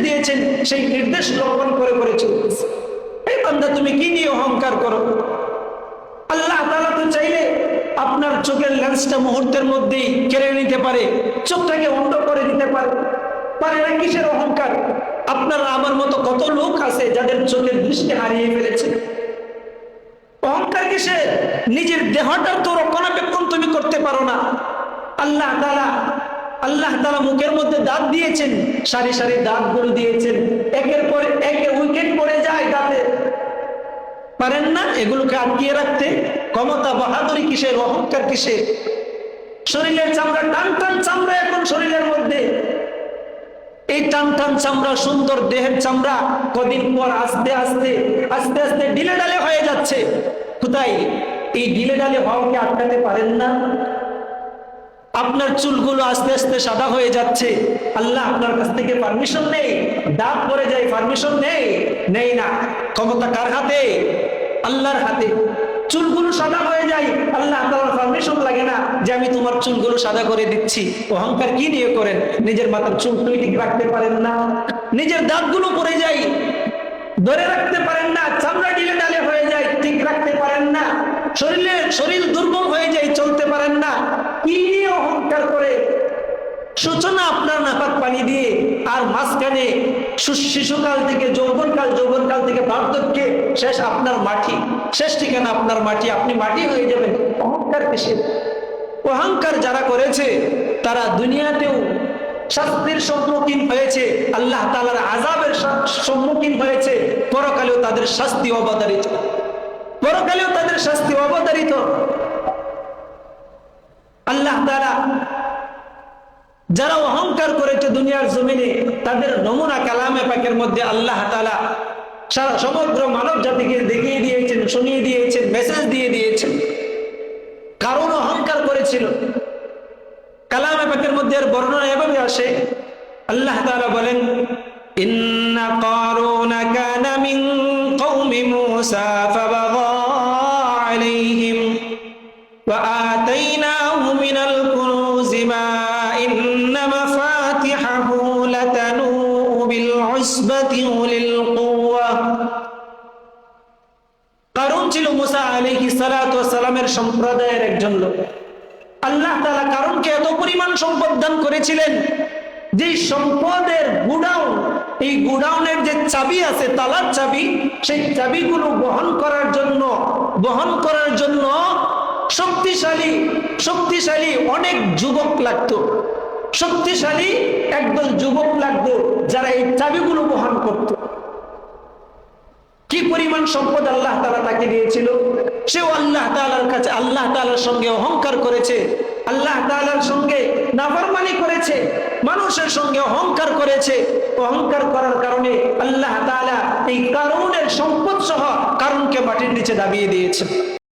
দিয়েছেন সেই নির্দেশ লঙ্ঘন করে করে চলতেছে। এই বান্দা তুমি কি নিয়ে অহংকার করো? আল্লাহ তাআলা তো চাইলে আপনার চোখের লেন্সটা মুহূর্তের মধ্যেই কেড়ে নিতে পারে, চোখটাকে অন্ধ করে দিতে পারে। পারে না? কিসের অহংকার? আপনার আমার মতো কত লোক আছে যাদের চোখের দৃষ্টি হারিয়ে ফেলেছে। অহংকার কিসের? নিজের দেহটার তো রক্ষণাবেক্ষণ তুমি করতে পারো না। আল্লাহ তাআলা মুখের মধ্যে দাঁত দিয়েছেন, সারি সারি দাঁতগুলো দিয়েছেন, একের পর এক উইকেট পড়ে যায় দাঁতে। পারেন না এগুলোকে আটকিয়ে রাখতে? ক্ষমতা বাহাদুরি কিসের? অহংকার কিসের? শরীরের চামড়া, টান টান চামড়া এখন শরীরের মধ্যে। এই টান টান চামড়া, সুন্দর দেহের চামড়া কদিন পর আস্তে আস্তে আস্তে আস্তে ঢিলে ঢালে হয়ে যাচ্ছে। কোথায়? এই ঢিলে ঢালে হওয়াকে আটকাতে পারেন না? আপনার চুলগুলো আস্তে আস্তে সাদা হয়ে যাচ্ছে, আল্লাহ আপনার কাছ থেকে পারমিশন নেই, দাঁত পড়ে যায়, পারমিশন নেই না। ক্ষমতা কার হাতে? আল্লাহর হাতে। চুলগুলো সাদা হয়ে যায়, আল্লাহ তাআলার পারমিশন লাগে না যে আমি তোমার চুলগুলো সাদা করে দিচ্ছি। অহংকার কি নিয়ে করেন? নিজের মাথার চুল তুই ঠিক রাখতে পারেন না, নিজের দাঁতগুলো পড়ে যায়, ধরে রাখতে পারেন না, চামড়া ঢিলে ঢালে হয়ে যায়, ঠিক রাখতে পারেন না, শরীর দুর্বল হয়ে যায়, চলতে পারেন না। কি নিয়ে অহংকার করে? সূচনা আপনার নাপাক পানি দিয়ে, আর মাঝখানে শিশুকাল থেকে যৌবনকাল, যৌবনকাল থেকে বার্ধক্যে, শেষ আপনার মাটি, শেষ ঠিকানা আপনার মাটি, আপনি মাটি হয়ে যাবেন। অহংকার কিসের? অহংকার যারা করেছে তারা দুনিয়াতেও শাস্তির সম্মুখীন হয়েছে, আল্লাহ তাআলার আযাবের সম্মুখীন হয়েছে, পরকালেও তাদের শাস্তি অবধারিত, পরকালেও তাদের শাস্তি অবধারিত। আল্লাহ তাআলা যারা অহংকার করেছে দুনিয়ার জমিনে, তাদের নমুনা কালামে পাকের মধ্যে আল্লাহ তাআলা সারা সমগ্র মানব জাতিকে দেখিয়ে দিয়েছেন, শুনিয়ে দিয়েছেন, মেসেজ দিয়ে দিয়েছেন। কারণ অহংকার করেছিল। কালামে পাকের মধ্যে এর বর্ণনা এভাবে আসে, আল্লাহ তাআলা বলেন, ইন্না কারুনা কানা মিন কওমি মূসা ফাবাগা আলাইহিম ওয়া আতাইনাহু মিনাল কুনুজি মা ইন্না মাফাতিহাহু লাতানূ বিল উসবাতি উলিল কুওয়া। কারুন ছিল মূসা আলাইহিস সালাতু ওয়াস সালামের সম্প্রদায়ের একজন লোক। আল্লাহ তাআলা কারুনকে এত পরিমাণ সম্পদ দান করেছিলেন যে সম্পদের গুডাউন, এই গুডাউনের যে চাবি আছে, তালার চাবি, সেই চাবিগুলো বহন করার জন্য শক্তিশালী অনেক যুবক লাগতো, শক্তিশালী একদল যুবক লাগতো যারা এই চাবিগুলো বহন করত। কি পরিমাণ সম্পদ আল্লাহ তাআলা তাকে দিয়েছিল! সেও আল্লাহ তাআলার কাছে, আল্লাহ তাআলার সঙ্গে অহংকার করেছে, আল্লাহ তাআলার সঙ্গে নাফরমানি করেছে, মানুষের সঙ্গে অহংকার করেছে। অহংকার করার কারণে আল্লাহ তাআলা এই কারুনের সম্পদ সহ কারুনকে মাটির নিচে দাবিয়ে দিয়েছে।